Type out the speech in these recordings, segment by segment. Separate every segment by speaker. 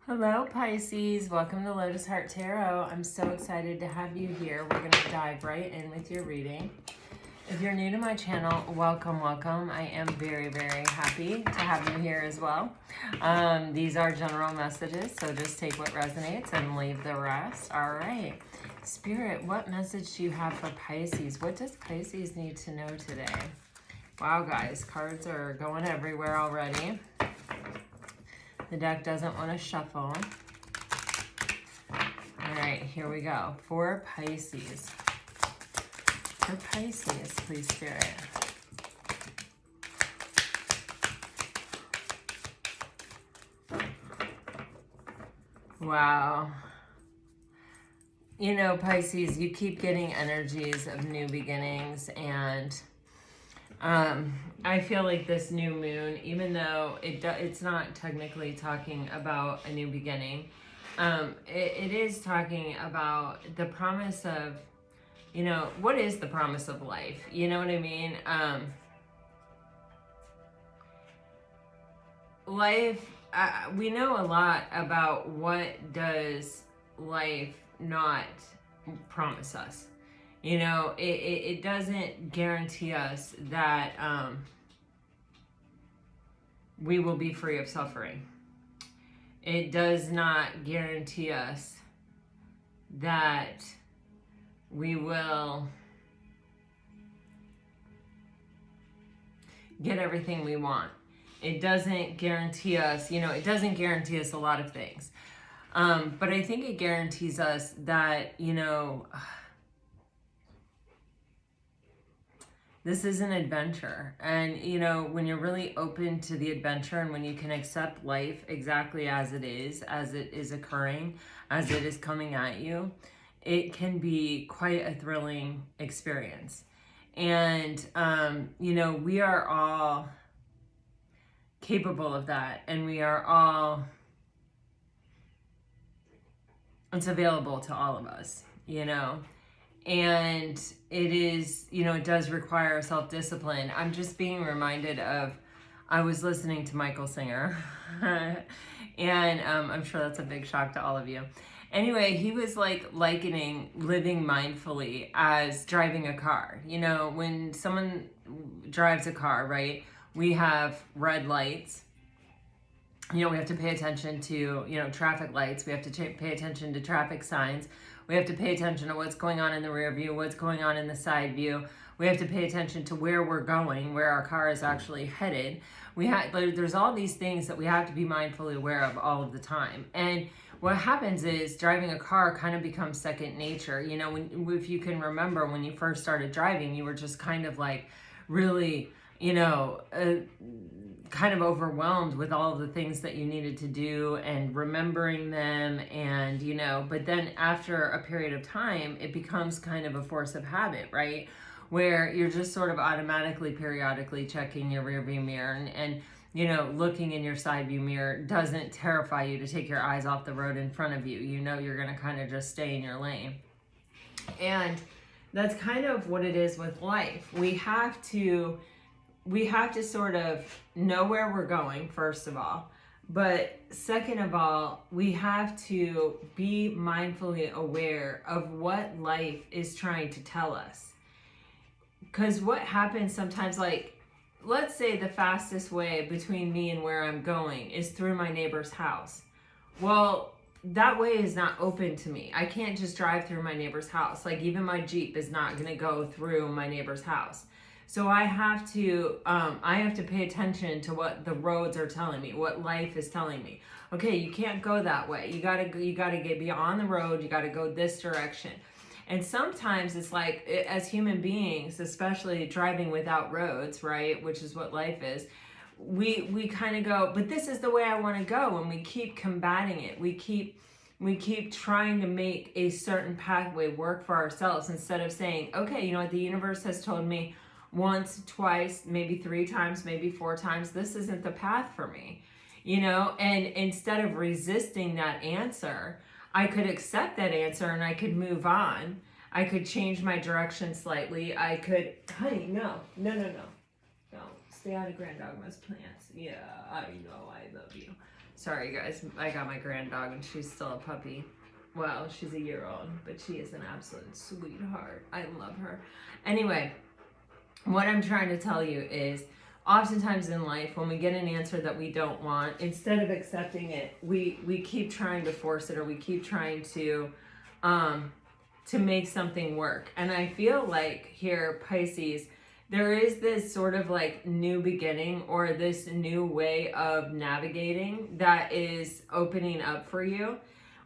Speaker 1: Hello Pisces, welcome to Lotus Heart Tarot. I'm so excited to have you here. We're going to dive right in with your reading. If you're new to my channel, welcome. I am very happy to have you here as well. These are general messages, so just take what resonates and leave the rest. All right. Spirit, what message do you have for Pisces? What does Pisces need to know today? Wow, guys, cards are going everywhere already. The deck doesn't want to shuffle. All right, here we go. For Pisces. For Pisces, please, Spirit. Wow. You know, Pisces, you keep getting energies of new beginnings, and I feel like this new moon, even though it's not technically talking about a new beginning, it is talking about the promise of, you know, what is the promise of life? You know what I mean? Life, we know a lot about what does life not promise us. You know, it doesn't guarantee us that we will be free of suffering. It does not guarantee us that we will get everything we want. It doesn't guarantee us, you know, it doesn't guarantee us a lot of things. But I think it guarantees us that, you know, this is an adventure. And, you know, when you're really open to the adventure and when you can accept life exactly as it is occurring, as it is coming at you, it can be quite a thrilling experience. And, you know, we are all capable of that. And we are all, it's available to all of us, you know. And it is, you know, it does require self-discipline. I'm just being reminded of, I was listening to Michael Singer, and I'm sure that's a big shock to all of you. Anyway, he was like likening living mindfully as driving a car. You know, when someone drives a car, right, we have red lights. You know, we have to pay attention to, you know, traffic lights. We have to pay attention to traffic signs. We have to pay attention to what's going on in the rear view, what's going on in the side view. We have to pay attention to where we're going, where our car is actually headed. There's all these things that we have to be mindfully aware of all of the time. And what happens is driving a car kind of becomes second nature. You know, if you can remember when you first started driving, you were just kind of like really, you know, kind of overwhelmed with all of the things that you needed to do and remembering them, and, you know, but then after a period of time, it becomes kind of a force of habit, right? Where you're just sort of automatically, periodically checking your rear view mirror, and you know, looking in your side view mirror doesn't terrify you to take your eyes off the road in front of you. You know, you're going to kind of just stay in your lane. And that's kind of what it is with life. We have to sort of know where we're going, first of all. But second of all, we have to be mindfully aware of what life is trying to tell us. Because what happens sometimes, like, let's say the fastest way between me and where I'm going is through my neighbor's house. Well, that way is not open to me. I can't just drive through my neighbor's house. Like, even my Jeep is not going to go through my neighbor's house. So I have to pay attention to what the roads are telling me, what life is telling me. Okay, you can't go that way. You gotta get beyond the road. You gotta go this direction. And sometimes it's like, as human beings, especially driving without roads, right, which is what life is, we kind of go, but this is the way I want to go, and we keep combating it. We keep trying to make a certain pathway work for ourselves, instead of saying, okay, you know what, the universe has told me once, twice, maybe 3 times, maybe 4 times, this isn't the path for me, you know. And instead of resisting that answer, I could accept that answer and I could move on. I could change my direction slightly. I could, honey, no. Don't stay out of Grand Dogma's plants. Yeah, I know, I love you. Sorry guys, I got my grand dog and she's still a puppy. Well, she's a year old, but she is an absolute sweetheart. I love her. Anyway, what I'm trying to tell you is oftentimes in life, when we get an answer that we don't want, instead of accepting it, we keep trying to force it, or we keep trying to make something work. And I feel like here, Pisces, there is this sort of like new beginning, or this new way of navigating that is opening up for you.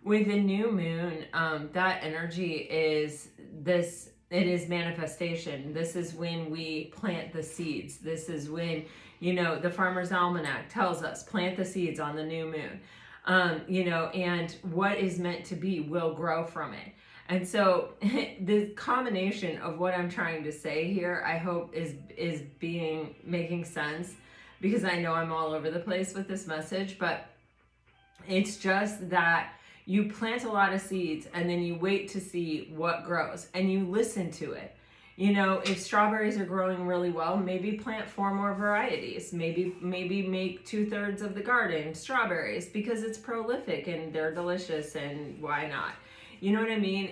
Speaker 1: With the new moon, that energy is this, it is manifestation. This is when we plant the seeds. This is when, you know, the Farmer's Almanac tells us plant the seeds on the new moon. You know, and what is meant to be will grow from it. And so the combination of what I'm trying to say here, I hope is making sense, because I know I'm all over the place with this message, but it's just that you plant a lot of seeds and then you wait to see what grows and you listen to it. You know, if strawberries are growing really well, maybe plant 4 more varieties. Maybe make 2/3 of the garden strawberries, because it's prolific and they're delicious, and why not? You know what I mean?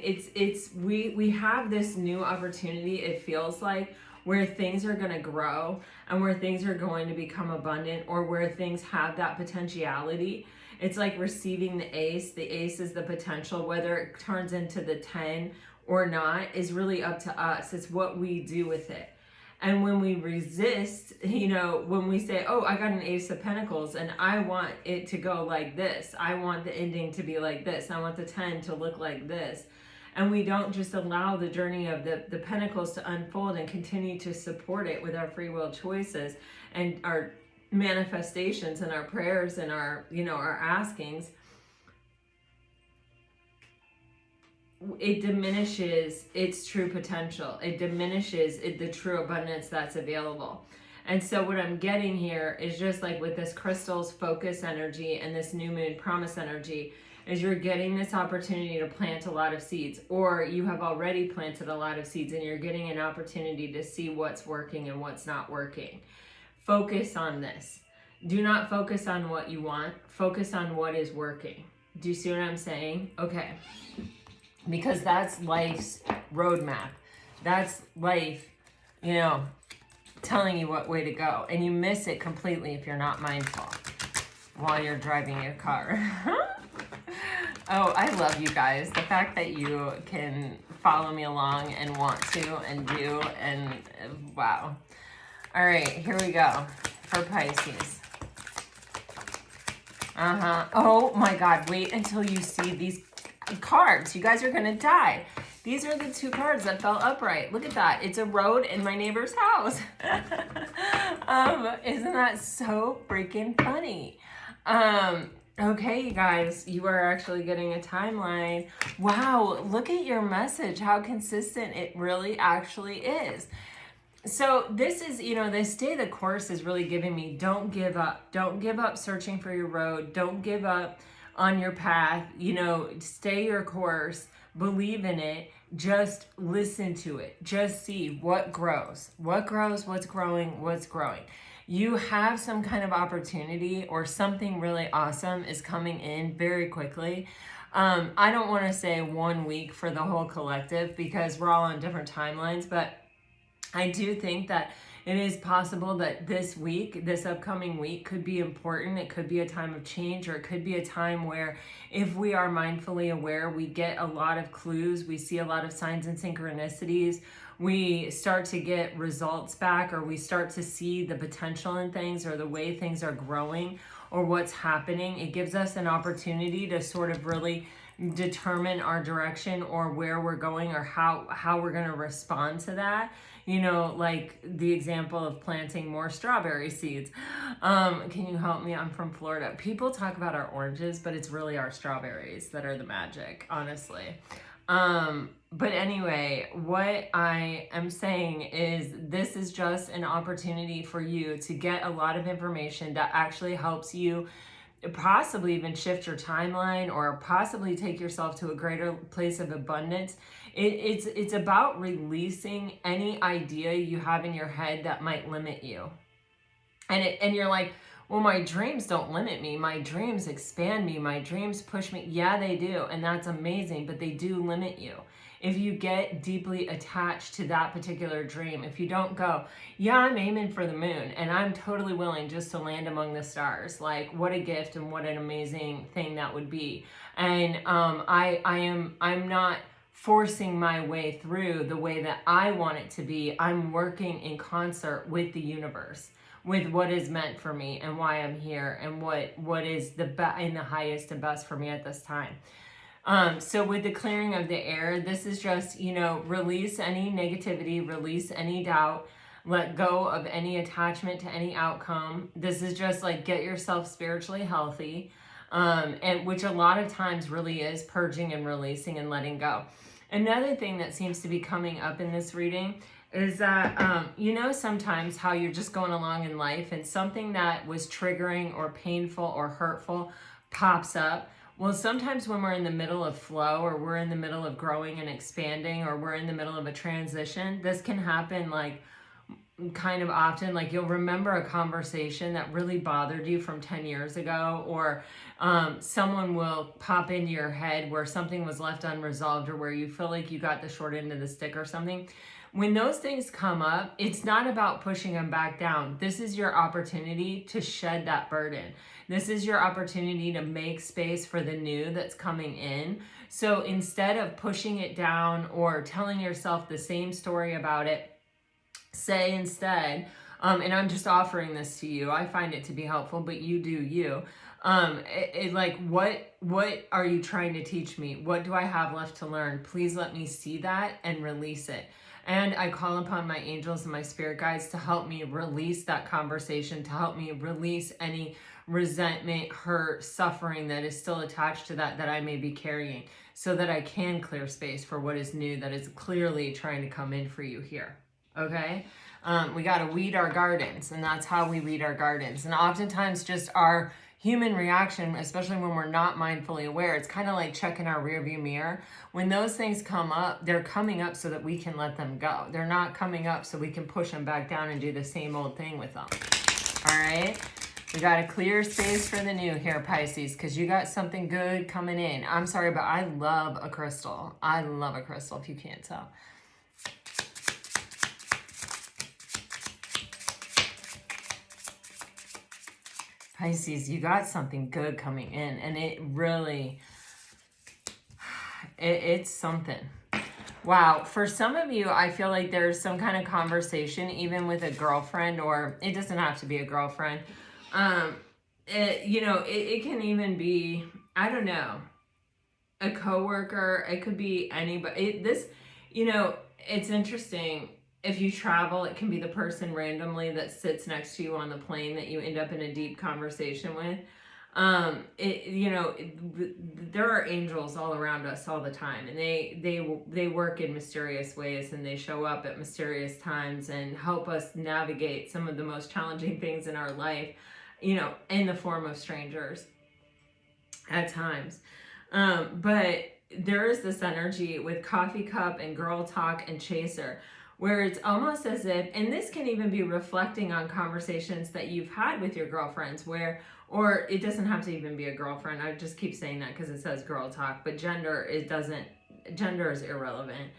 Speaker 1: We have this new opportunity, it feels like, where things are going to grow and where things are going to become abundant, or where things have that potentiality. It's like receiving the ace. The ace is the potential. Whether it turns into the 10 or not is really up to us. It's what we do with it. And when we resist, you know, when we say, oh, I got an Ace of Pentacles and I want it to go like this. I want the ending to be like this. I want the 10 to look like this. And we don't just allow the journey of the Pentacles to unfold and continue to support it with our free will choices and our manifestations and our prayers and our, you know, our askings, it diminishes its true potential. It diminishes the true abundance that's available. And so what I'm getting here is, just like with this crystal's focus energy and this new moon promise energy, is you're getting this opportunity to plant a lot of seeds, or you have already planted a lot of seeds and you're getting an opportunity to see what's working and what's not working. Focus on this. Do not focus on what you want. Focus on what is working. Do you see what I'm saying? Okay. Because that's life's roadmap. That's life, you know, telling you what way to go. And you miss it completely if you're not mindful while you're driving your car. Oh, I love you guys. The fact that you can follow me along and want to and do, and wow. All right, here we go for Pisces. Oh my God, wait until you see these cards. You guys are gonna die. These are the 2 cards that fell upright. Look at that. It's a road in my neighbor's house. Isn't that so freaking funny? Okay, you guys, you are actually getting a timeline. Wow, look at your message, how consistent it really actually is. So this is, you know, this stay the course is really giving me, don't give up. Don't give up searching for your road. Don't give up on your path. You know, stay your course. Believe in it. Just listen to it. Just see what grows. What grows, what's growing, what's growing. You have some kind of opportunity, or something really awesome is coming in very quickly. I don't want to say 1 week for the whole collective, because we're all on different timelines, but I do think that it is possible that this week, this upcoming week, could be important. It could be a time of change, or it could be a time where, if we are mindfully aware, we get a lot of clues, we see a lot of signs and synchronicities, we start to get results back, or we start to see the potential in things, or the way things are growing, or what's happening. It gives us an opportunity to sort of really determine our direction, or where we're going, or how we're going to respond to that. You know, like the example of planting more strawberry seeds. Can you help me? I'm from Florida. People talk about our oranges, but it's really our strawberries that are the magic, honestly. But anyway, what I am saying is, this is just an opportunity for you to get a lot of information that actually helps you possibly even shift your timeline, or possibly take yourself to a greater place of abundance. It's about releasing any idea you have in your head that might limit you. And you're like, Well, my dreams don't limit me. My dreams expand me. My dreams push me. Yeah, they do. And that's amazing, but they do limit you. If you get deeply attached to that particular dream, if you don't go, yeah, I'm aiming for the moon and I'm totally willing just to land among the stars. Like, what a gift and what an amazing thing that would be. And I'm not forcing my way through the way that I want it to be. I'm working in concert with the universe, with what is meant for me and why I'm here and what is the in the highest and best for me at this time. So with the clearing of the air, this is just, release any negativity, release any doubt, let go of any attachment to any outcome. This is just like get yourself spiritually healthy, and which a lot of times really is purging and releasing and letting go. Another thing that seems to be coming up in this reading is that, sometimes how you're just going along in life and something that was triggering or painful or hurtful pops up. Well, sometimes when we're in the middle of flow or we're in the middle of growing and expanding or we're in the middle of a transition, this can happen like kind of often. Like you'll remember a conversation that really bothered you from 10 years ago, or someone will pop into your head where something was left unresolved or where you feel like you got the short end of the stick or something. When those things come up, it's not about pushing them back down. This is your opportunity to shed that burden. This is your opportunity to make space for the new that's coming in. So instead of pushing it down or telling yourself the same story about it, say instead, and I'm just offering this to you, I find it to be helpful, but you do you. Like, what are you trying to teach me? What do I have left to learn? Please let me see that and release it. And I call upon my angels and my spirit guides to help me release that conversation, to help me release any resentment, hurt, suffering that is still attached to that I may be carrying, so that I can clear space for what is new that is clearly trying to come in for you here. Okay? We got to weed our gardens, and that's how we weed our gardens. And oftentimes just our human reaction, especially when we're not mindfully aware, it's kind of like checking our rearview mirror. When those things come up, they're coming up so that we can let them go. They're not coming up so we can push them back down and do the same old thing with them. All right? We got to clear space for the new here, Pisces, because you got something good coming in. I'm sorry, but I love a crystal. I love a crystal, if you can't tell. Pisces, you got something good coming in, and it really, it's something. Wow, for some of you, I feel like there's some kind of conversation, even with a girlfriend, or it doesn't have to be a girlfriend. It can even be, I don't know, a coworker. It could be anybody. It's interesting. If you travel, it can be the person randomly that sits next to you on the plane that you end up in a deep conversation with. There are angels all around us all the time, and they work in mysterious ways, and they show up at mysterious times and help us navigate some of the most challenging things in our life, in the form of strangers at times. But there is this energy with coffee cup and girl talk and chaser, where it's almost as if, and this can even be reflecting on conversations that you've had with your girlfriends, or it doesn't have to even be a girlfriend. I just keep saying that because it says girl talk, but gender is irrelevant.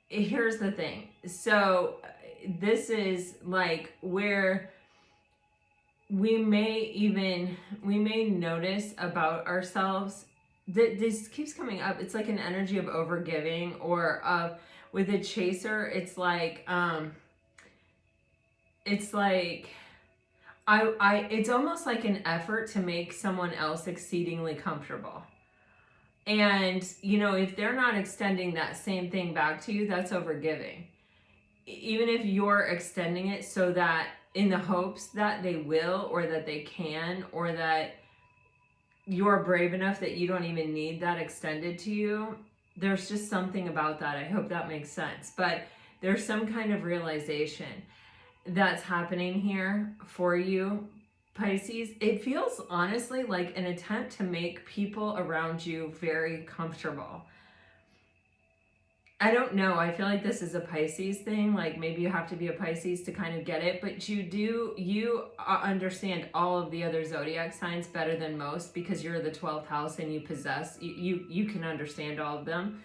Speaker 1: Here's the thing. So this is like where we may notice about ourselves. This keeps coming up. It's like an energy of overgiving, or of, with a chaser, it's like it's almost like an effort to make someone else exceedingly comfortable. And, if they're not extending that same thing back to you, that's overgiving. Even if you're extending it so that in the hopes that they will, or that they can, or that you're brave enough that you don't even need that extended to you, there's just something about that. I hope that makes sense. But there's some kind of realization that's happening here for you, Pisces. It feels honestly like an attempt to make people around you very comfortable. I don't know. I feel like this is a Pisces thing. Like maybe you have to be a Pisces to kind of get it, but you understand all of the other zodiac signs better than most because you're the 12th house and you possess, you can understand all of them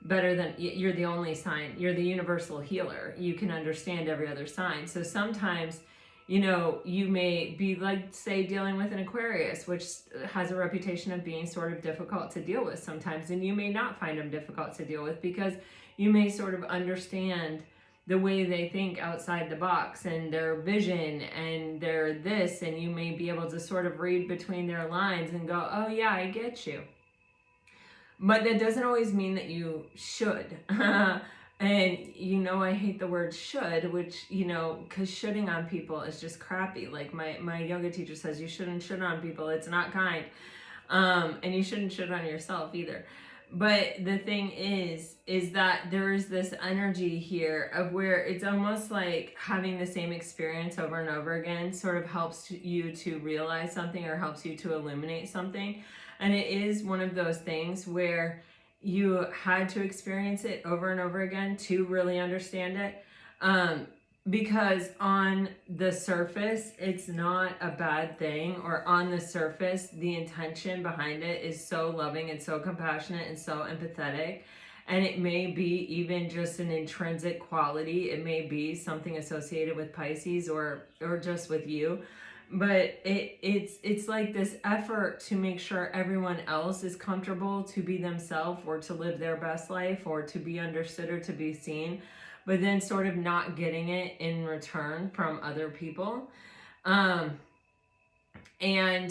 Speaker 1: better than, you're the only sign. You're the universal healer. You can understand every other sign. So sometimes, you know, you may be like, say, dealing with an Aquarius, which has a reputation of being sort of difficult to deal with sometimes. And you may not find them difficult to deal with because you may sort of understand the way they think outside the box and their vision and their this. And you may be able to sort of read between their lines and go, oh, yeah, I get you. But that doesn't always mean that you should. And, you know, I hate the word should, which, you know, because shoulding on people is just crappy. Like my yoga teacher says, you shouldn't should on people. It's not kind. And you shouldn't should on yourself either. But the thing is that there is this energy here of where it's almost like having the same experience over and over again sort of helps you to realize something or helps you to illuminate something. And it is one of those things where you had to experience it over and over again to really understand it. Because on the surface, it's not a bad thing, or on the surface, the intention behind it is so loving and so compassionate and so empathetic. And it may be even just an intrinsic quality. It may be something associated with Pisces or just with you. But it's like this effort to make sure everyone else is comfortable to be themselves or to live their best life or to be understood or to be seen, but then sort of not getting it in return from other people. And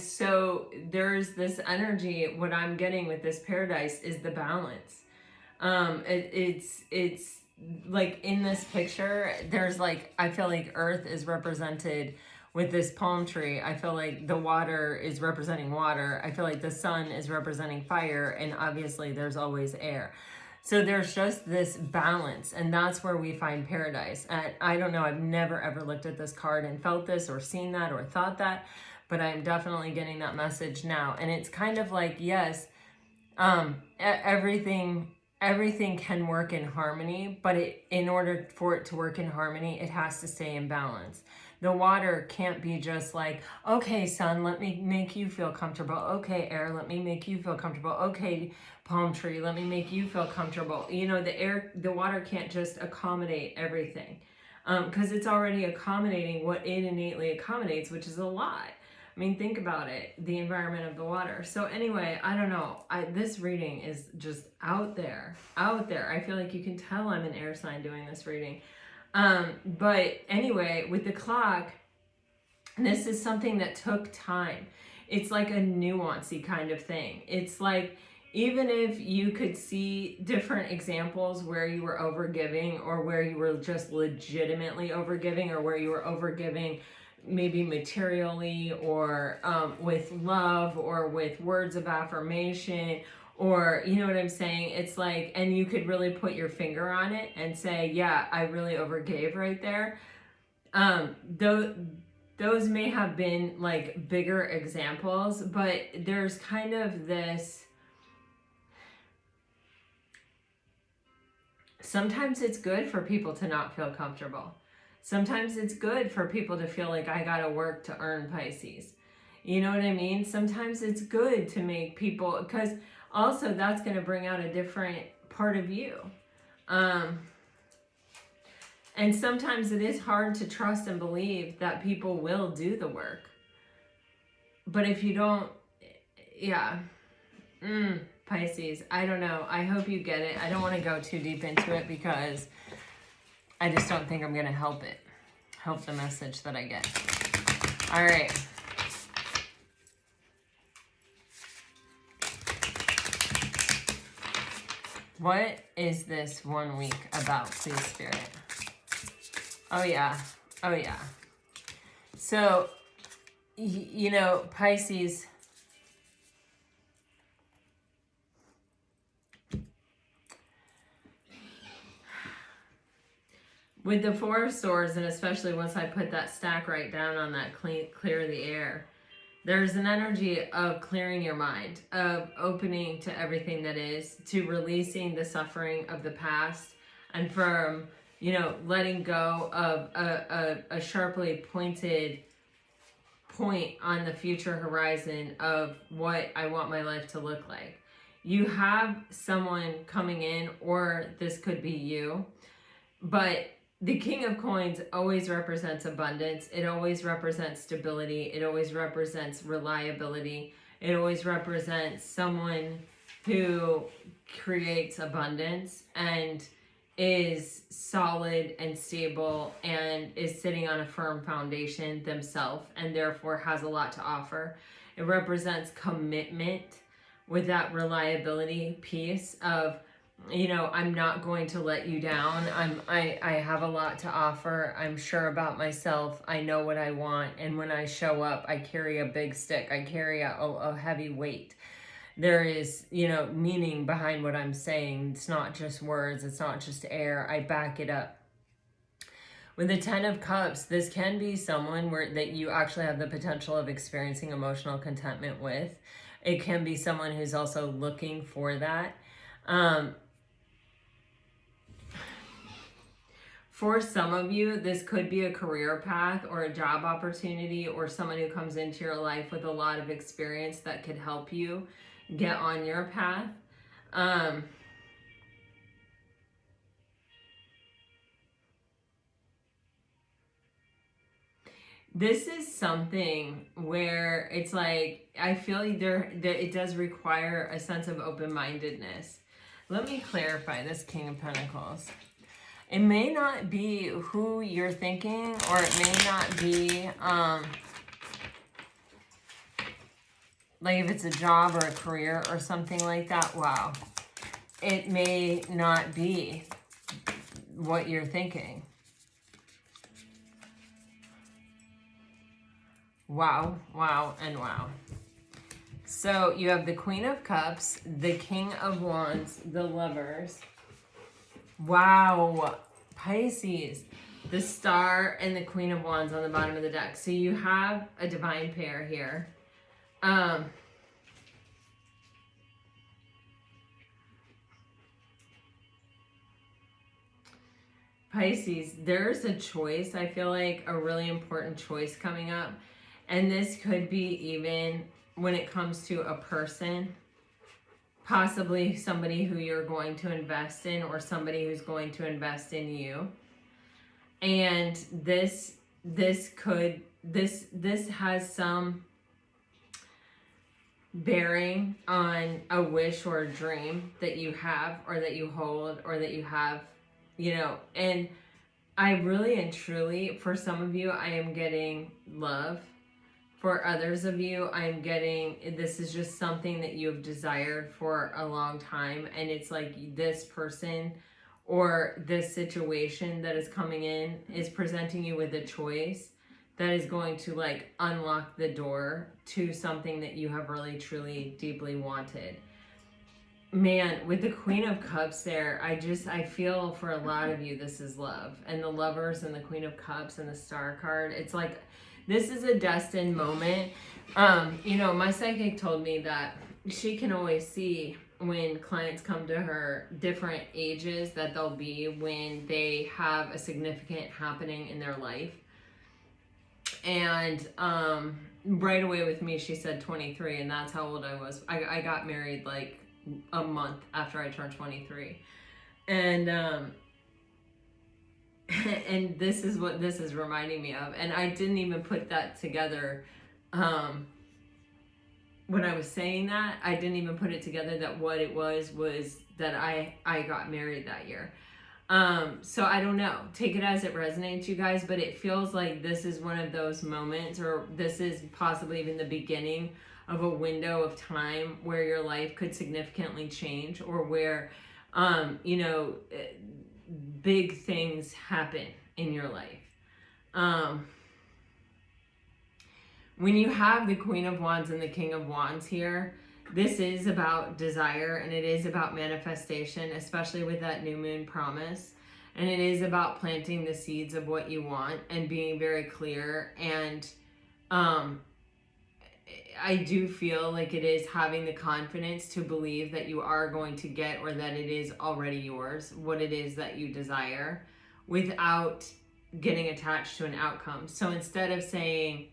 Speaker 1: so there's this energy. What I'm getting with this paradise is the balance. It's like in this picture, there's like, I feel like Earth is represented with this palm tree. I feel like the water is representing water. I feel like the sun is representing fire, and obviously there's always air. So there's just this balance, and that's where we find paradise. And I don't know, I've never ever looked at this card and felt this or seen that or thought that, but I'm definitely getting that message now. And it's kind of like, yes, everything can work in harmony, but in order for it to work in harmony, it has to stay in balance. The water can't be just like, okay, sun, let me make you feel comfortable. Okay, air, let me make you feel comfortable. Okay, palm tree, let me make you feel comfortable. You know, the water can't just accommodate everything, because it's already accommodating what it innately accommodates, which is a lot. I mean, think about it, the environment of the water. So anyway, I don't know. This reading is just out there. I feel like you can tell I'm an air sign doing this reading. But anyway, with the clock, this is something that took time. It's like a nuancy kind of thing. It's like, even if you could see different examples where you were overgiving or where you were just legitimately overgiving or where you were overgiving maybe materially or with love or with words of affirmation, or you know what I'm saying? It's like, and you could really put your finger on it and say, yeah, I really overgave right there. Those may have been like bigger examples, but there's kind of this, sometimes it's good for people to not feel comfortable. Sometimes it's good for people to feel like I gotta work to earn Pisces. You know what I mean? Sometimes it's good to make people, because also that's going to bring out a different part of you. And sometimes it is hard to trust and believe that people will do the work. But if you don't, yeah. Pisces, I don't know. I hope you get it. I don't want to go too deep into it because I just don't think I'm going to help the message that I get. All right. What is this 1 week about, please, Spirit? Oh, yeah. So, you know, Pisces, with the Four of Swords, and especially once I put that stack right down on that clear the air, There's an energy of clearing your mind, of opening to everything that is, to releasing the suffering of the past, and from, letting go of a sharply pointed point on the future horizon of what I want my life to look like. You have someone coming in, or this could be you, but the King of Coins always represents abundance. It always represents stability. It always represents reliability. It always represents someone who creates abundance and is solid and stable and is sitting on a firm foundation themselves, and therefore has a lot to offer. It represents commitment with that reliability piece of, I'm not going to let you down. I have a lot to offer. I'm sure about myself. I know what I want. And when I show up, I carry a big stick. I carry a heavy weight. There is, meaning behind what I'm saying. It's not just words. It's not just air. I back it up. With the 10 of Cups, this can be someone that you actually have the potential of experiencing emotional contentment with. It can be someone who's also looking for that. For some of you, this could be a career path or a job opportunity, or someone who comes into your life with a lot of experience that could help you get on your path. This is something where it's like, I feel it does require a sense of open-mindedness. Let me clarify this King of Pentacles. It may not be who you're thinking, or it may not be, like if it's a job or a career or something like that, wow. It may not be what you're thinking. Wow, wow, and wow. So you have the Queen of Cups, the King of Wands, the Lovers. Wow, Pisces, the Star, and the Queen of Wands on the bottom of the deck. So you have a divine pair here. Pisces, there's a choice. I feel like a really important choice coming up. And this could be even when it comes to a person, possibly somebody who you're going to invest in, or somebody who's going to invest in you. And this has some bearing on a wish or a dream that you have, or that you hold, or that you have, and I really and truly, for some of you, I am getting love. For others of you, I'm getting, this is just something that you have desired for a long time. And it's like this person or this situation that is coming in is presenting you with a choice that is going to unlock the door to something that you have really, truly, deeply wanted. Man, with the Queen of Cups there, I feel for a lot of you, this is love. And the Lovers and the Queen of Cups and the Star card, it's like, this is a destined moment. My psychic told me that she can always see when clients come to her different ages that they'll be when they have a significant happening in their life. And right away with me, she said 23, and that's how old I was. I got married a month after I turned 23. And and this is what this is reminding me of. And I didn't even put that together when I was saying that. I didn't even put it together that what it was that I got married that year. So I don't know. Take it as it resonates, you guys, but it feels like this is one of those moments, or this is possibly even the beginning of a window of time where your life could significantly change, or where, big things happen in your life. When you have the Queen of Wands and the King of Wands here, this is about desire, and it is about manifestation, especially with that new moon promise. And it is about planting the seeds of what you want and being very clear. And I do feel like it is having the confidence to believe that you are going to get, or that it is already yours, what it is that you desire, without getting attached to an outcome. So instead of saying,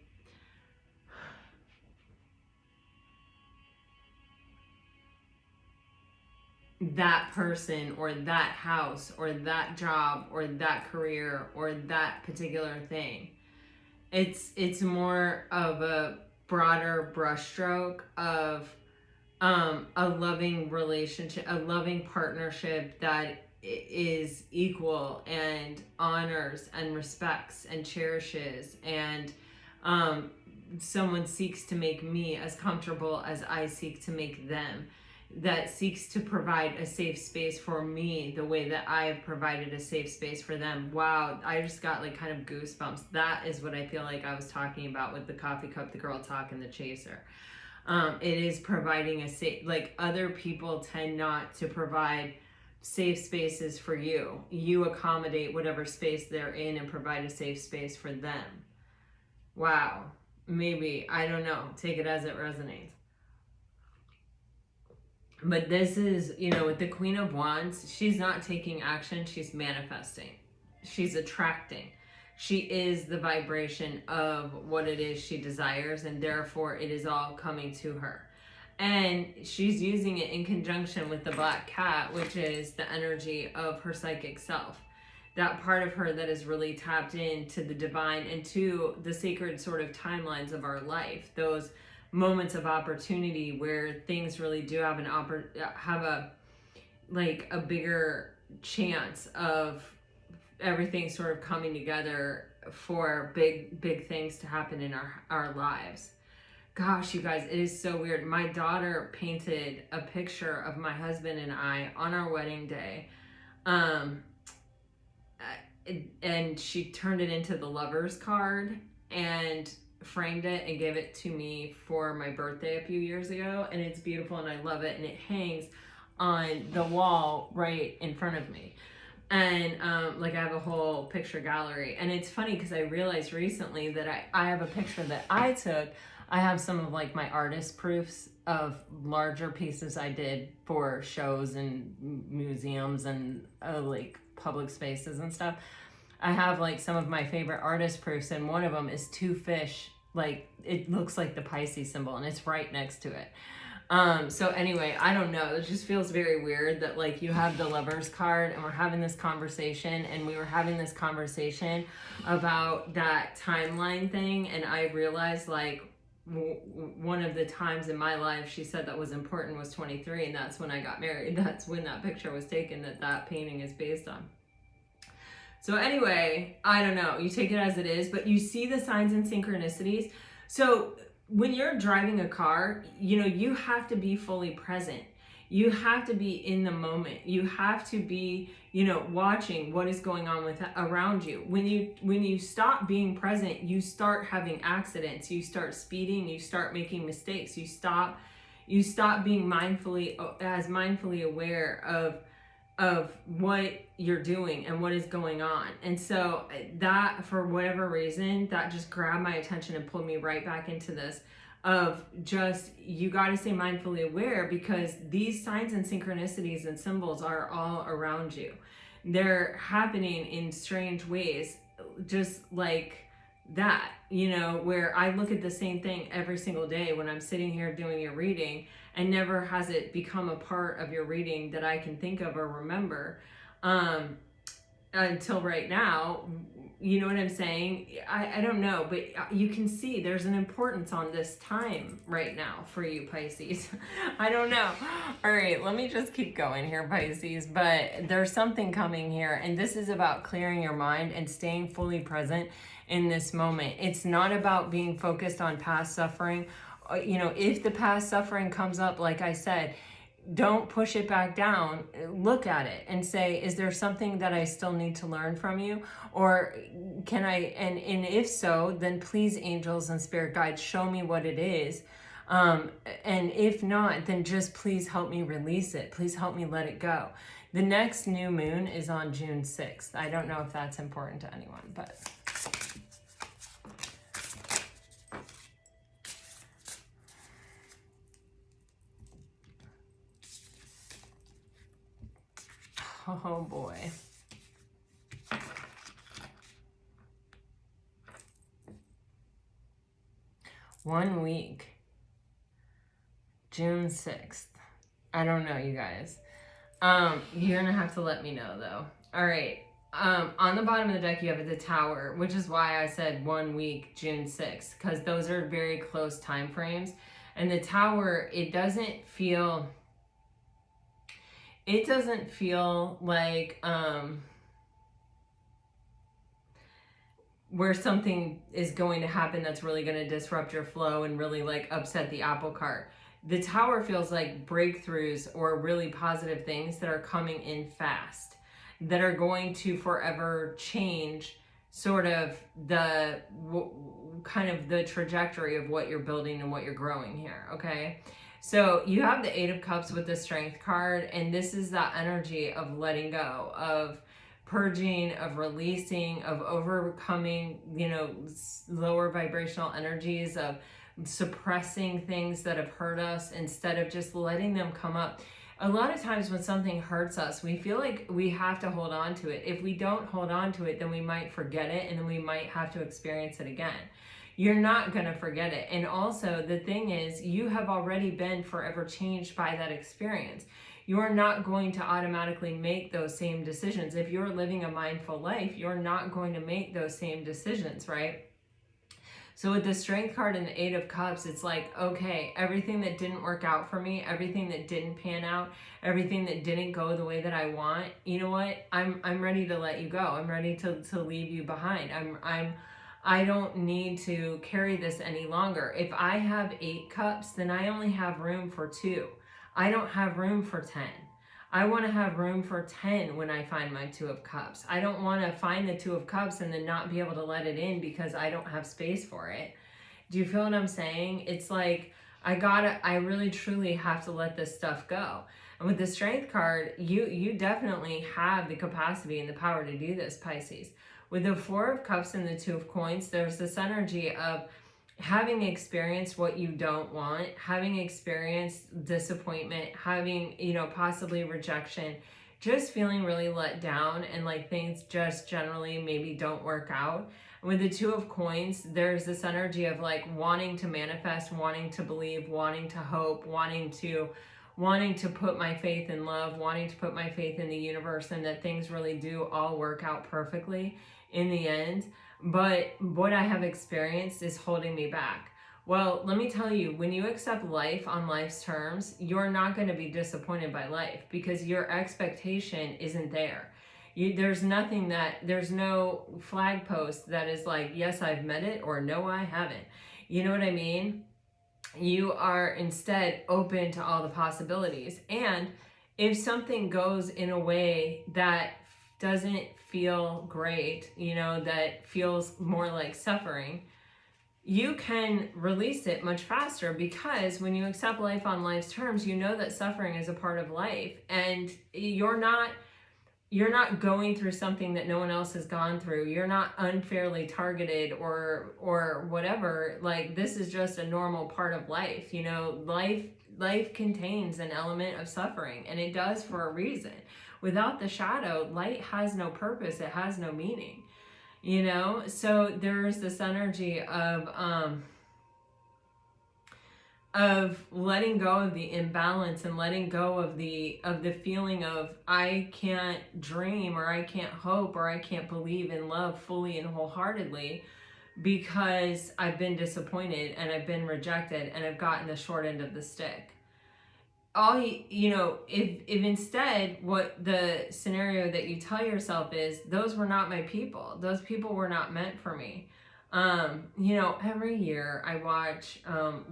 Speaker 1: that person or that house or that job or that career or that particular thing, it's more of a broader brushstroke of a loving relationship, a loving partnership that is equal and honors and respects and cherishes, and someone seeks to make me as comfortable as I seek to make them, that seeks to provide a safe space for me the way that I have provided a safe space for them. Wow, I just got like kind of goosebumps. That is what I feel like I was talking about with the coffee cup, the girl talk, and the chaser. It is providing a safe, like other people tend not to provide safe spaces for you. You accommodate whatever space they're in and provide a safe space for them. Wow. Maybe, I don't know, take it as it resonates. But this is, you know, with the Queen of Wands, she's not taking action, she's manifesting. She's attracting. She is the vibration of what it is she desires, and therefore it is all coming to her. And she's using it in conjunction with the black cat, which is the energy of her psychic self. That part of her that is really tapped into the divine and to the sacred sort of timelines of our life. Those moments of opportunity where things really do have a bigger chance of everything sort of coming together for big things to happen in our lives. Gosh, you guys, it is so weird. My daughter painted a picture of my husband and I on our wedding day, and she turned it into the lover's card and framed it and gave it to me for my birthday a few years ago, and it's beautiful and I love it, and it hangs on the wall right in front of me. And like I have a whole picture gallery, and it's funny because I realized recently that I have a picture that I took. I have some of like my artist proofs of larger pieces I did for shows and museums and like public spaces and stuff. I have like some of my favorite artist proofs, and one of them is two fish, like it looks like the Pisces symbol, and it's right next to it. So anyway, I don't know, it just feels very weird that like you have the Lover's card and we're having this conversation, and we were having this conversation about that timeline thing, and I realized like one of the times in my life she said that was important was 23, and that's when I got married. That's when that picture was taken that painting is based on. So anyway, I don't know, you take it as it is, but you see the signs and synchronicities. So when you're driving a car, you know, you have to be fully present. You have to be in the moment. You have to be, you know, watching what is going on around you. When you stop being present, you start having accidents. You start speeding. You start making mistakes. You stop being mindfully aware of what you're doing and what is going on. And so that, for whatever reason, that just grabbed my attention and pulled me right back into this of just, you got to stay mindfully aware, because these signs and synchronicities and symbols are all around you. They're happening in strange ways, just like that, you know, where I look at the same thing every single day when I'm sitting here doing your reading, and never has it become a part of your reading that I can think of or remember until right now. You know what I'm saying? I don't know, but you can see there's an importance on this time right now for you, Pisces. I don't know. All right, let me just keep going here, Pisces. But there's something coming here, and this is about clearing your mind and staying fully present in this moment. It's not about being focused on past suffering. You know, if the past suffering comes up, like I said, don't push it back down. Look at it and say, is there something that I still need to learn from you? Or can I, and if so, then please, angels and spirit guides, show me what it is. And if not, then just please help me release it. Please help me let it go. The next new moon is on June 6th. I don't know if that's important to anyone, but Oh boy. One week. June 6th. I don't know, you guys. You're gonna have to let me know though. All right. On the bottom of the deck, you have the Tower, which is why I said 1 week, June 6th, because those are very close time frames. And the Tower, it doesn't feel like where something is going to happen that's really going to disrupt your flow and really like upset the apple cart. The Tower feels like breakthroughs or really positive things that are coming in fast, that are going to forever change sort of the kind of the trajectory of what you're building and what you're growing here, okay? So you have the Eight of Cups with the Strength card, and this is that energy of letting go, of purging, of releasing, of overcoming, you know, lower vibrational energies, of suppressing things that have hurt us instead of just letting them come up. A lot of times when something hurts us, we feel like we have to hold on to it. If we don't hold on to it, then we might forget it, and then we might have to experience it again. You're not going to forget it. And also, the thing is, you have already been forever changed by that experience. You're not going to automatically make those same decisions. If you're living a mindful life, you're not going to make those same decisions, right? So with the Strength card and the Eight of Cups, it's like, okay, everything that didn't work out for me, everything that didn't pan out, everything that didn't go the way that I want, you know what? I'm ready to let you go. I'm ready to leave you behind. I don't need to carry this any longer. If I have 8 cups, then I only have room for 2. I don't have room for 10. I want to have room for 10 when I find my Two of Cups. I don't want to find the Two of Cups and then not be able to let it in because I don't have space for it. Do you feel what I'm saying? It's like, I really truly have to let this stuff go. And with the Strength card, you definitely have the capacity and the power to do this, Pisces. With the Four of Cups and the Two of Coins, there's this energy of having experienced what you don't want, having experienced disappointment, having, you know, possibly rejection, just feeling really let down and like things just generally maybe don't work out. With the Two of Coins, there's this energy of like wanting to manifest, wanting to believe, wanting to hope, wanting to put my faith in love, wanting to put my faith in the universe, and that things really do all work out perfectly in the end. But what I have experienced is holding me back. Well, let me tell you, when you accept life on life's terms, you're not going to be disappointed by life because your expectation isn't there. There's no flag post that is like, yes, I've met it, or no, I haven't. You know what I mean? You are instead open to all the possibilities. And if something goes in a way that doesn't feel great, you know, that feels more like suffering, you can release it much faster, because when you accept life on life's terms, you know that suffering is a part of life, and you're not going through something that no one else has gone through. You're not unfairly targeted or whatever. Like, this is just a normal part of life. You know, life contains an element of suffering, and it does for a reason. Without the shadow, light has no purpose. It has no meaning, you know? So there's this energy of letting go of the imbalance and letting go of the feeling of I can't dream, or I can't hope, or I can't believe in love fully and wholeheartedly because I've been disappointed and I've been rejected and I've gotten the short end of the stick. If instead what the scenario that you tell yourself is, those were not my people, those people were not meant for me. Every year I watch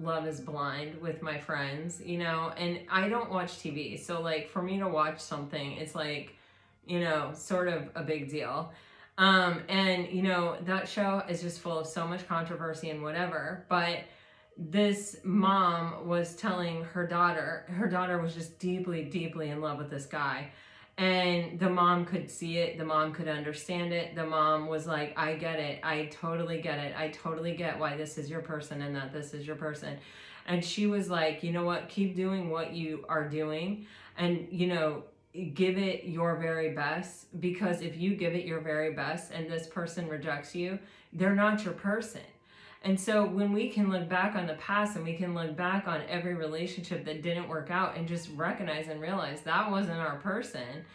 Speaker 1: Love is Blind with my friends, you know, and I don't watch TV. So like for me to watch something, it's like, you know, sort of a big deal. That show is just full of so much controversy and whatever, but this mom was telling her daughter was just deeply, deeply in love with this guy. And the mom could see it. The mom could understand it. The mom was like, I get it. I totally get it. I totally get why this is your person and that this is your person. And she was like, you know what? Keep doing what you are doing. And, you know, give it your very best, because if you give it your very best and this person rejects you, they're not your person. And so when we can look back on the past and we can look back on every relationship that didn't work out and just recognize and realize that wasn't our person,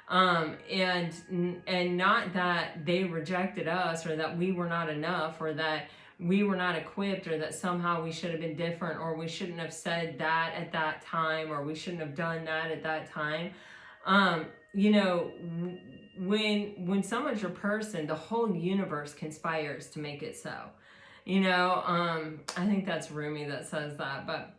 Speaker 1: and not that they rejected us or that we were not enough or that we were not equipped or that somehow we should have been different or we shouldn't have said that at that time or we shouldn't have done that at that time. You know, when someone's your person, the whole universe conspires to make it so. You know, I think that's Rumi that says that, but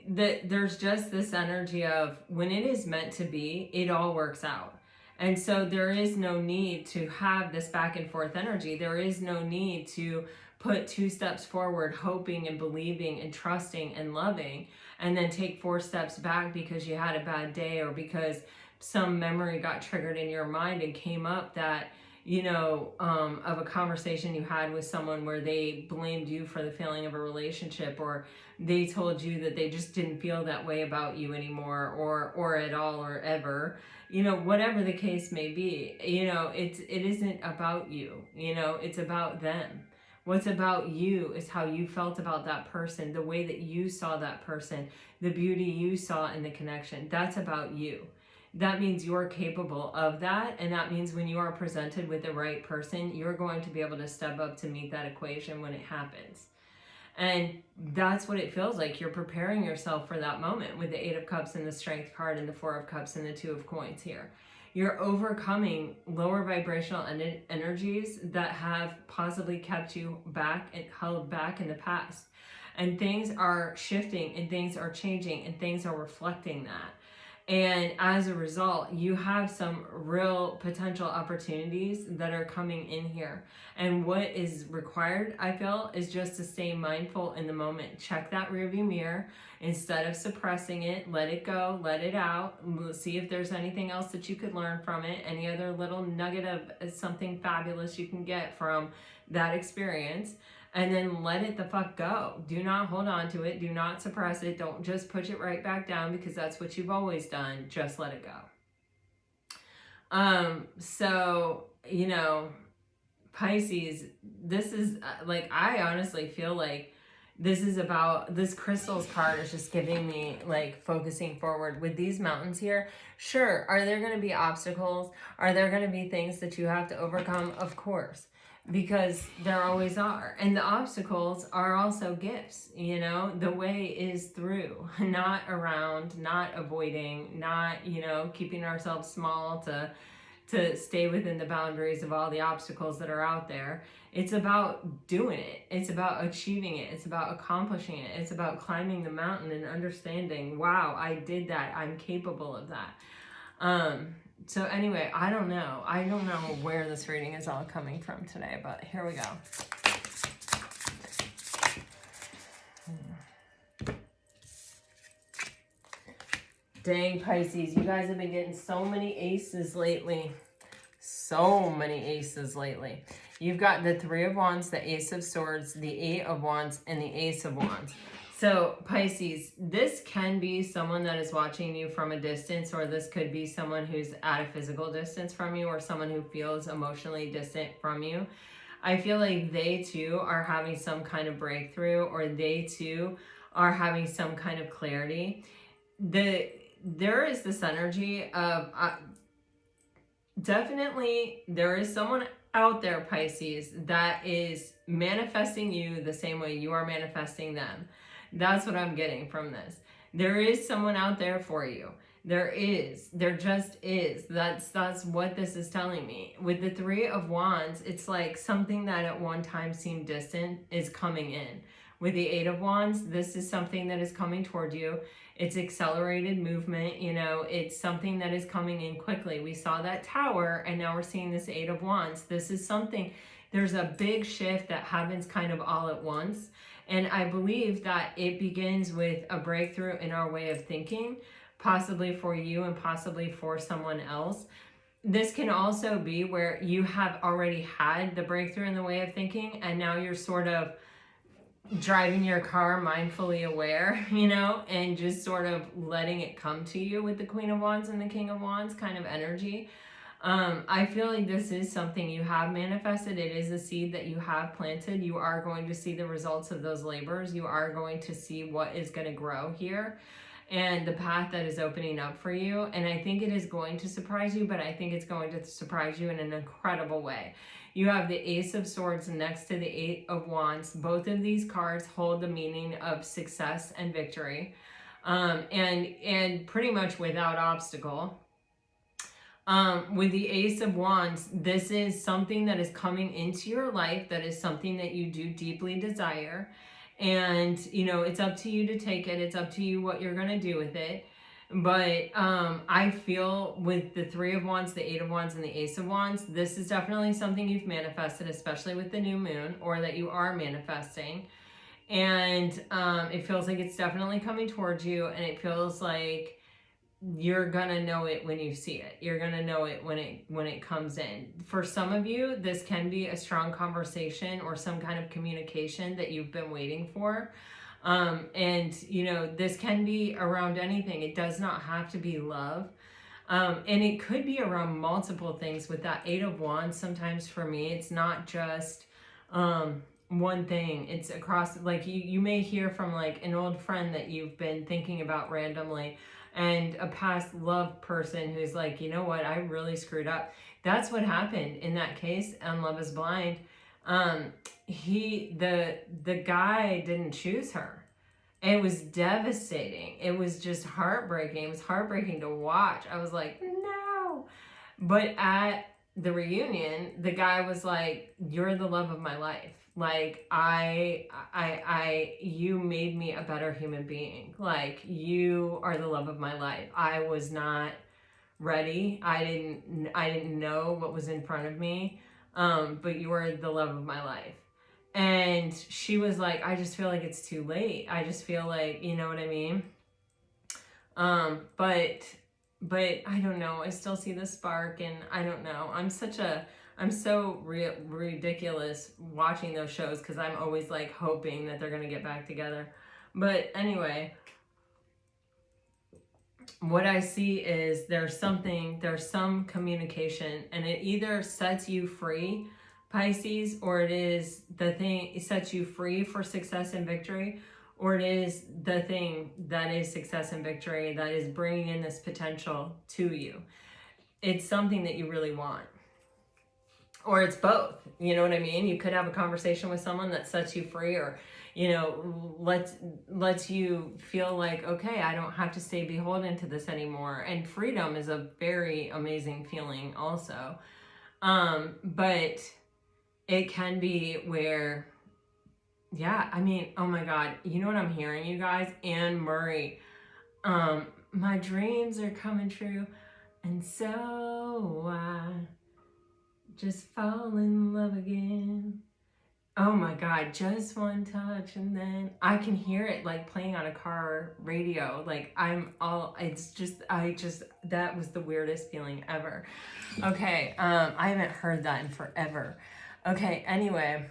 Speaker 1: there's just this energy of when it is meant to be, it all works out. And so there is no need to have this back and forth energy. There is no need to put 2 steps forward, hoping and believing and trusting and loving, and then take 4 steps back because you had a bad day or because some memory got triggered in your mind and came up that, you know, of a conversation you had with someone where they blamed you for the failing of a relationship, or they told you that they just didn't feel that way about you anymore, or at all, or ever, you know, whatever the case may be. You know, it isn't about you, you know, it's about them. What's about you is how you felt about that person, the way that you saw that person, the beauty you saw in the connection. That's about you. That means you're capable of that, and that means when you are presented with the right person, you're going to be able to step up to meet that equation when it happens. And that's what it feels like. You're preparing yourself for that moment with the 8 of Cups and the Strength card and the 4 of Cups and the 2 of Coins here. You're overcoming lower vibrational energies that have possibly kept you back and held back in the past. And things are shifting and things are changing and things are reflecting that. And as a result, you have some real potential opportunities that are coming in here. And what is required, I feel, is just to stay mindful in the moment. Check that rearview mirror. Instead of suppressing it, let it go, let it out. See if there's anything else that you could learn from it. Any other little nugget of something fabulous you can get from that experience. And then let it the fuck go. Do not hold on to it. Do not suppress it. Don't just push it right back down because that's what you've always done. Just let it go. So, you know, Pisces, this is like, I honestly feel like this is about, this crystals card is just giving me like focusing forward with these mountains here. Sure, are there going to be obstacles? Are there going to be things that you have to overcome? Of course. Because there always are. And the obstacles are also gifts, you know. The way is through, not around, not avoiding, not, you know, keeping ourselves small to stay within the boundaries of all the obstacles that are out there. It's about doing it. It's about achieving it. It's about accomplishing it. It's about climbing the mountain and understanding, wow, I did that. I'm capable of that. So anyway, I don't know. I don't know where this reading is all coming from today, but here we go. Dang, Pisces, you guys have been getting so many aces lately. So many aces lately. You've got the 3 of Wands, the Ace of Swords, the 8 of Wands, and the Ace of Wands. So Pisces, this can be someone that is watching you from a distance, or this could be someone who's at a physical distance from you, or someone who feels emotionally distant from you. I feel like they too are having some kind of breakthrough, or they too are having some kind of clarity. There is this energy of definitely there is someone out there, Pisces, that is manifesting you the same way you are manifesting them. That's what I'm getting from this. There is someone out there for you. There is. There just is. That's what this is telling me. With the 3 of Wands, it's like something that at one time seemed distant is coming in. With the 8 of Wands, this is something that is coming toward you. It's accelerated movement, you know, it's something that is coming in quickly. We saw that Tower, and now we're seeing this 8 of Wands. This is something, there's a big shift that happens kind of all at once. And I believe that it begins with a breakthrough in our way of thinking, possibly for you and possibly for someone else. This can also be where you have already had the breakthrough in the way of thinking, and now you're sort of driving your car mindfully aware, you know, and just sort of letting it come to you with the Queen of Wands and the King of Wands kind of energy. I feel like this is something you have manifested. It is a seed that you have planted. You are going to see the results of those labors. You are going to see what is going to grow here and the path that is opening up for you. And I think it is going to surprise you, but I think it's going to surprise you in an incredible way. You have the Ace of Swords next to the Eight of Wands. Both of these cards hold the meaning of success and victory, and pretty much without obstacle. With the Ace of Wands, this is something that is coming into your life, that is something that you do deeply desire. And, you know, it's up to you to take it. It's up to you what you're going to do with it. But I feel with the Three of Wands, the Eight of Wands, and the Ace of Wands, this is definitely something you've manifested, especially with the new moon, or that you are manifesting. And it feels like it's definitely coming towards you, and it feels like you're gonna know it when you see it. You're gonna know it when it comes in. For some of you, this can be a strong conversation or some kind of communication that you've been waiting for. And you know, this can be around anything. It does not have to be love. And it could be around multiple things. With that Eight of Wands, sometimes for me, it's not just one thing. It's across, like you may hear from like an old friend that you've been thinking about randomly, and a past love person who's like, you know what, I really screwed up. That's what happened in that case on Love is Blind. The guy didn't choose her. It was devastating. It was just heartbreaking. It was heartbreaking to watch. I was like, no. But at the reunion, the guy was like, you're the love of my life. Like, you made me a better human being. Like, you are the love of my life. I was not ready. I didn't know what was in front of me. But you are the love of my life. And she was like, I just feel like it's too late. I just feel like, you know what I mean? But I don't know. I still see the spark, and I don't know. I'm so ridiculous watching those shows, because I'm always like hoping that they're going to get back together. But anyway, what I see is there's some communication, and it either sets you free, Pisces, or it sets you free for success and victory, or it is the thing that is success and victory that is bringing in this potential to you. It's something that you really want. Or it's both, you know what I mean? You could have a conversation with someone that sets you free, or, you know, lets you feel like, okay, I don't have to stay beholden to this anymore. And freedom is a very amazing feeling also. But it can be where, yeah, I mean, oh my God, you know what I'm hearing, you guys? Anne Murray, my dreams are coming true, and so I just fall in love again. Oh my God, just one touch, and then I can hear it like playing on a car radio. Like that was the weirdest feeling ever. Okay, I haven't heard that in forever. Okay, anyway,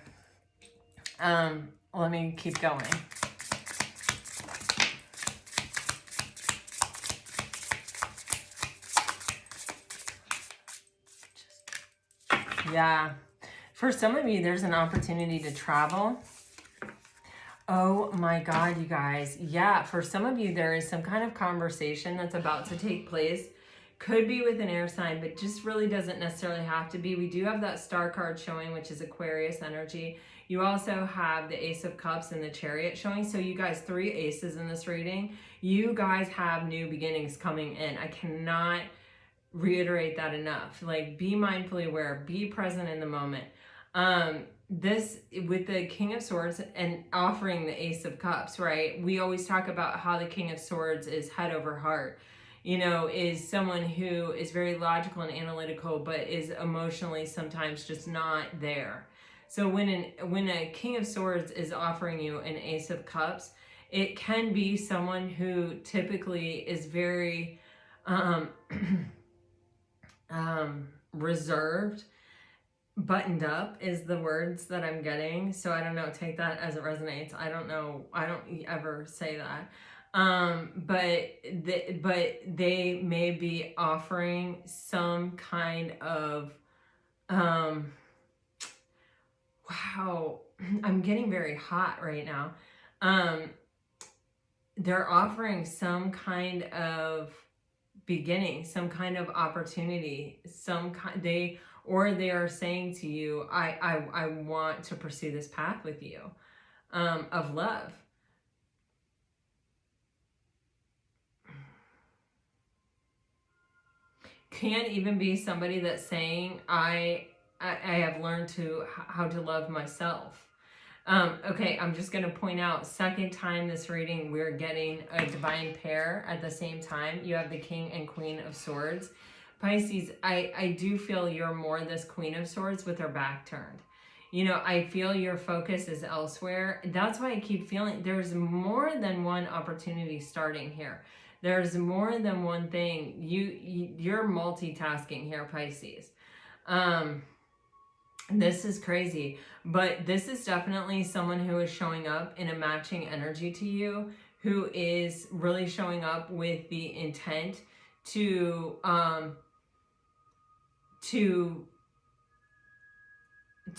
Speaker 1: let me keep going. Yeah. For some of you, there's an opportunity to travel. Oh my God, you guys. Yeah, for some of you, there is some kind of conversation that's about to take place. Could be with an air sign, but just really doesn't necessarily have to be. We do have that star card showing, which is Aquarius energy. You also have the Ace of Cups and the Chariot showing. So you guys, 3 aces in this reading. You guys have new beginnings coming in. I cannot reiterate that enough. Like, be mindfully aware, be present in the moment. This with the King of Swords and offering the Ace of Cups, right? We always talk about how the King of Swords is head over heart, you know, is someone who is very logical and analytical, but is emotionally sometimes just not there. So when a King of Swords is offering you an Ace of Cups, it can be someone who typically is very reserved, buttoned up is the words that I'm getting. So I don't know, take that as it resonates. I don't know. I don't ever say that. But they may be offering some kind of, wow, I'm getting very hot right now. They're offering some kind of beginning, some kind of opportunity, they are saying to you, I want to pursue this path with you, of love. Can even be somebody that's saying, I have learned how to love myself. Okay, I'm just going to point out, second time this reading, we're getting a divine pair at the same time. You have the King and Queen of Swords. Pisces, I do feel you're more this Queen of Swords with her back turned. You know, I feel your focus is elsewhere. That's why I keep feeling there's more than one opportunity starting here. There's more than one thing. You're multitasking here, Pisces. This is crazy, but this is definitely someone who is showing up in a matching energy to you, who is really showing up with the intent to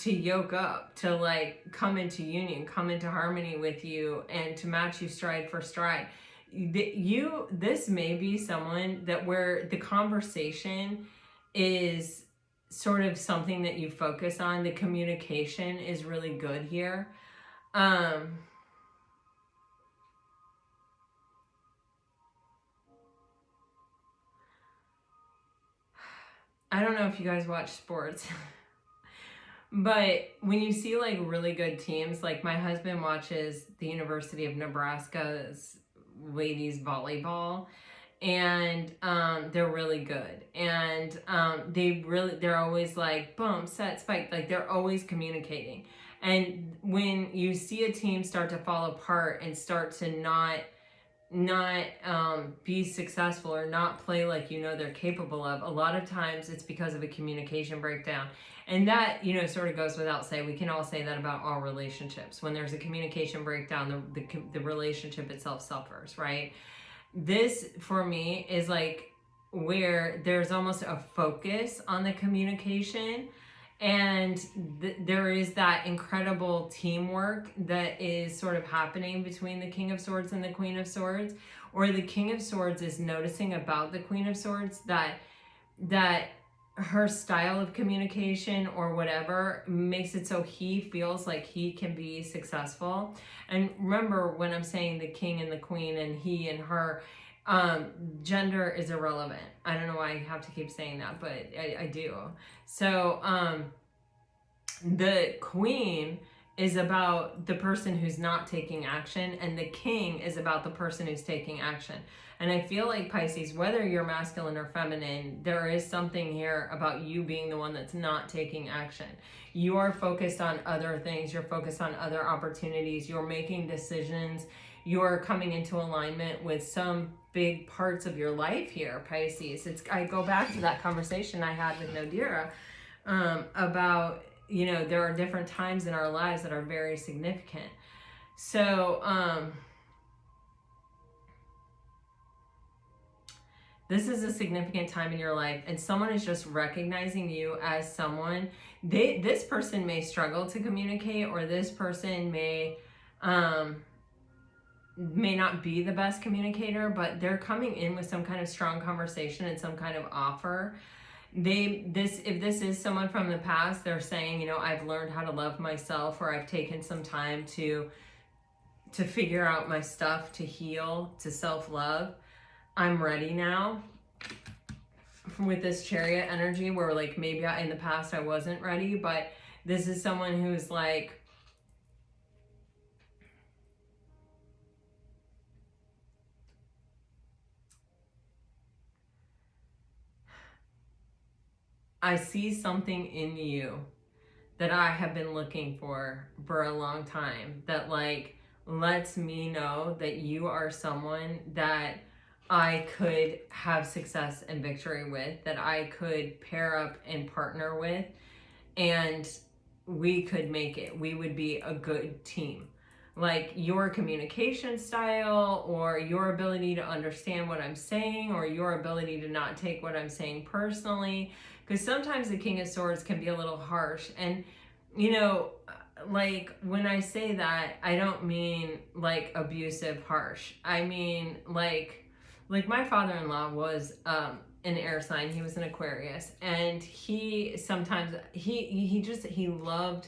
Speaker 1: yoke up, to like come into union, come into harmony with you, and to match you stride for stride. This may be someone that where the conversation is sort of something that you focus on. The communication is really good here. I don't know if you guys watch sports. But when you see like really good teams, like my husband watches the University of Nebraska's ladies volleyball, and they're really good, and they're always like boom, set, spike, like they're always communicating. And when you see a team start to fall apart and start to not be successful or not play like you know they're capable of, a lot of times it's because of a communication breakdown. And that, you know, sort of goes without saying. We can all say that about all relationships. When there's a communication breakdown, the relationship itself suffers, right? This, for me, is like where there's almost a focus on the communication, and there is that incredible teamwork that is sort of happening between the King of Swords and the Queen of Swords, or the King of Swords is noticing about the Queen of Swords that her style of communication or whatever makes it so he feels like he can be successful. And remember, when I'm saying the king and the queen and he and her, gender is irrelevant. I don't know why I have to keep saying that, but I do. So the queen is about the person who's not taking action, and the king is about the person who's taking action. And I feel like, Pisces, whether you're masculine or feminine, there is something here about you being the one that's not taking action. You are focused on other things. You're focused on other opportunities. You're making decisions. You're coming into alignment with some big parts of your life here, Pisces. I go back to that conversation I had with Nadira about, you know, there are different times in our lives that are very significant. So, this is a significant time in your life, and someone is just recognizing you as someone. This person may struggle to communicate, or this person may not be the best communicator, but they're coming in with some kind of strong conversation and some kind of offer. If this is someone from the past, they're saying, you know, I've learned how to love myself, or I've taken some time to figure out my stuff, to heal, to self-love. I'm ready now. With this Chariot energy, where like maybe in the past I wasn't ready, but this is someone who's like, I see something in you that I have been looking for a long time, that like lets me know that you are someone that I could have success and victory with, that I could pair up and partner with. and we could make it. We would be a good team. Like your communication style, or your ability to understand what I'm saying, or your ability to not take what I'm saying personally. Because sometimes the King of Swords can be a little harsh. And, you know, like when I say that, I don't mean like abusive, harsh. I mean like my father-in-law was an air sign. He was an Aquarius, and he sometimes he loved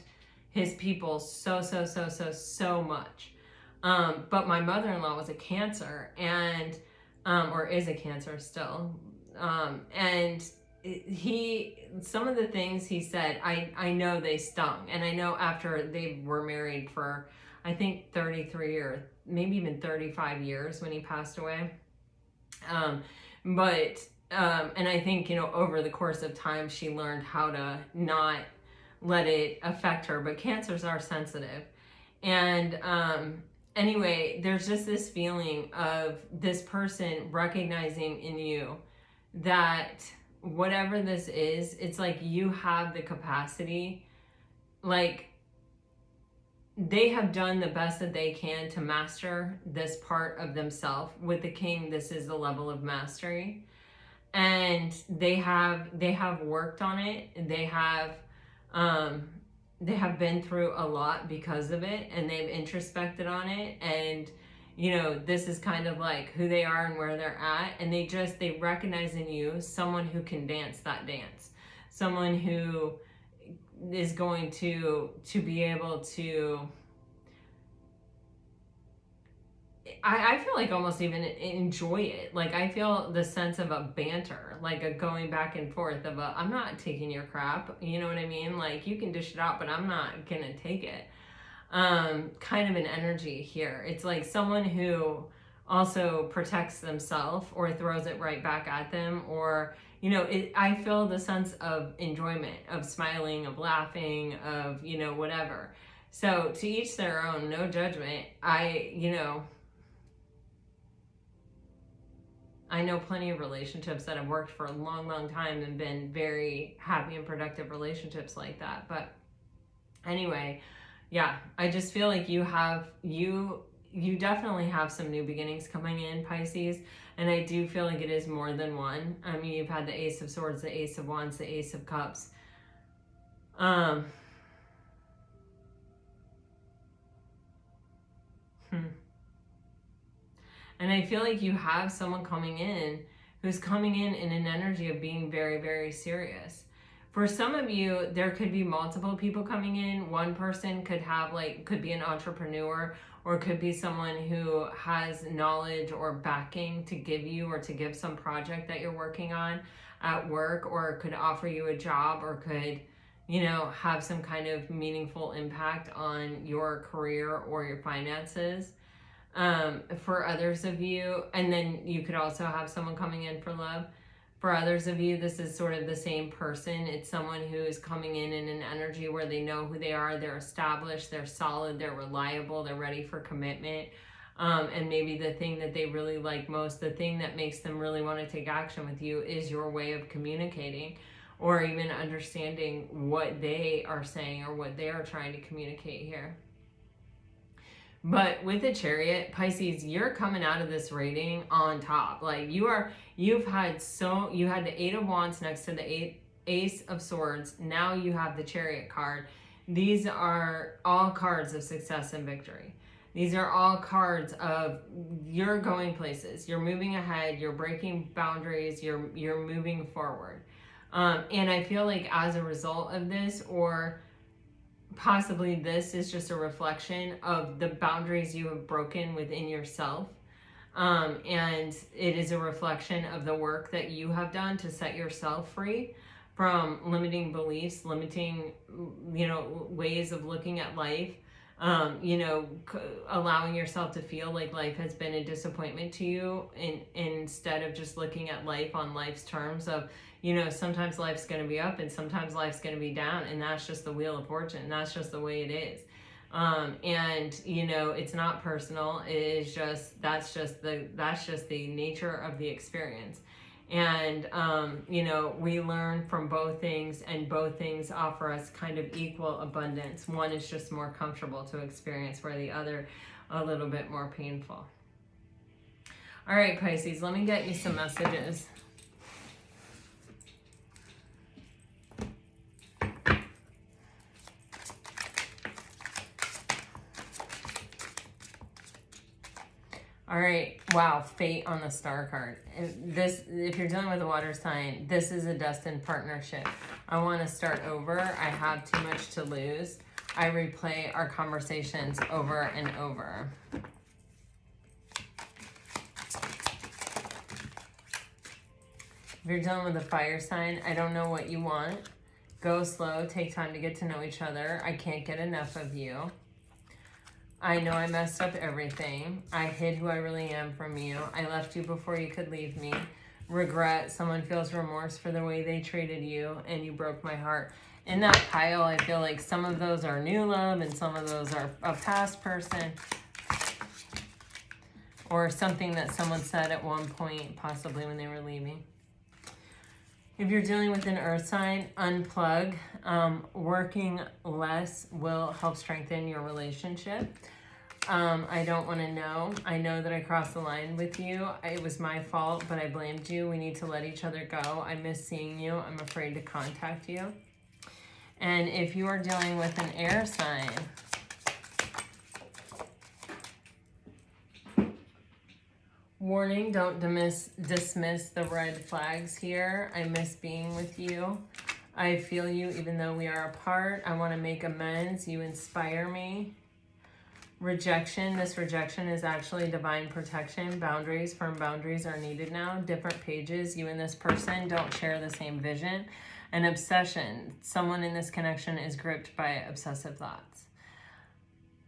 Speaker 1: his people so much. But my mother-in-law was a Cancer, and or is a Cancer still, and some of the things he said, I know they stung, and I know after they were married for I think 33 or maybe even 35 years when he passed away. But and I think, you know, over the course of time she learned how to not let it affect her. But Cancers are sensitive, and anyway, there's just this feeling of this person recognizing in you that whatever this is, it's like you have the capacity, like they have done the best that they can to master this part of themselves. With the King, this is the level of mastery, and they have worked on it. They have been through a lot because of it, and they've introspected on it, and you know, this is kind of like who they are and where they're at, and they recognize in you someone who can dance that dance, someone who is going to be able to, I feel like almost even enjoy it. Like I feel the sense of a banter, like a going back and forth of a, I'm not taking your crap, you know what I mean? Like you can dish it out, but I'm not gonna take it. Kind of an energy here. It's like someone who also protects themselves or throws it right back at them, or you know, I feel the sense of enjoyment, of smiling, of laughing, of, you know, whatever. So to each their own, no judgment. I know plenty of relationships that have worked for a long time and been very happy and productive relationships like that. But anyway, yeah, I just feel like you definitely have some new beginnings coming in, Pisces. And I do feel like it is more than one. I mean, you've had the Ace of Swords, the Ace of Wands, the Ace of Cups. And I feel like you have someone coming in who's coming in an energy of being very, very serious. For some of you, there could be multiple people coming in. One person could be an entrepreneur, or could be someone who has knowledge or backing to give you, or to give some project that you're working on at work, or could offer you a job, or could, you know, have some kind of meaningful impact on your career or your finances. For others of you, and then you could also have someone coming in for love. For others of you, this is sort of the same person. It's someone who is coming in an energy where they know who they are, they're established, they're solid, they're reliable, they're ready for commitment. And maybe the thing that they really like most, the thing that makes them really want to take action with you, is your way of communicating, or even understanding what they are saying or what they are trying to communicate here. But with the Chariot, Pisces, you're coming out of this reading on top. Like you had the Eight of Wands next to the Ace of Swords. Now you have the Chariot card. These are all cards of success and victory. These are all cards of you're going places, you're moving ahead, you're breaking boundaries, you're moving forward. And I feel like as a result of this, or possibly this is just a reflection of the boundaries you have broken within yourself. And it is a reflection of the work that you have done to set yourself free from limiting beliefs, limiting, you know, ways of looking at life, allowing yourself to feel like life has been a disappointment to you, instead of just looking at life on life's terms of, you know, sometimes life's going to be up and sometimes life's going to be down, and that's just the wheel of fortune. That's just the way it is. And you know, it's not personal. It is just, that's just the nature of the experience. And, you know, we learn from both things, and both things offer us kind of equal abundance. One is just more comfortable to experience, where the other a little bit more painful. All right, Pisces, let me get you some messages. All right, wow, fate on the star card. If you're dealing with a water sign, this is a destined partnership. I want to start over. I have too much to lose. I replay our conversations over and over. If you're dealing with a fire sign, I don't know what you want. Go slow, take time to get to know each other. I can't get enough of you. I know I messed up everything. I hid who I really am from you. I left you before you could leave me. Regret, someone feels remorse for the way they treated you, and you broke my heart. In that pile, I feel like some of those are new love and some of those are a past person, or something that someone said at one point, possibly when they were leaving. If you're dealing with an earth sign, unplug. Working less will help strengthen your relationship. I don't want to know. I know that I crossed the line with you. It was my fault, but I blamed you. We need to let each other go. I miss seeing you. I'm afraid to contact you. And if you are dealing with an air sign, warning, don't dismiss the red flags here. I miss being with you. I feel you even though we are apart. I want to make amends. You inspire me. Rejection. This rejection is actually divine protection. Boundaries. Firm boundaries are needed now. Different pages. You and this person don't share the same vision. An obsession. Someone in this connection is gripped by obsessive thoughts.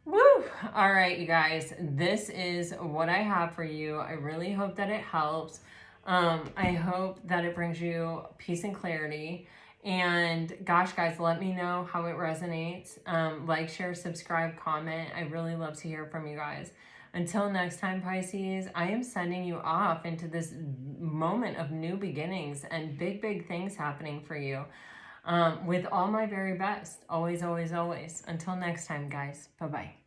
Speaker 1: Woo! All right, you guys, this is what I have for you. I really hope that it helps. I hope that it brings you peace and clarity. And gosh, guys, let me know how it resonates. Like, share, subscribe, comment. I really love to hear from you guys. Until next time, Pisces, I am sending you off into this moment of new beginnings and big, big things happening for you. With all my very best. Always, always, always. Until next time, guys. Bye-bye.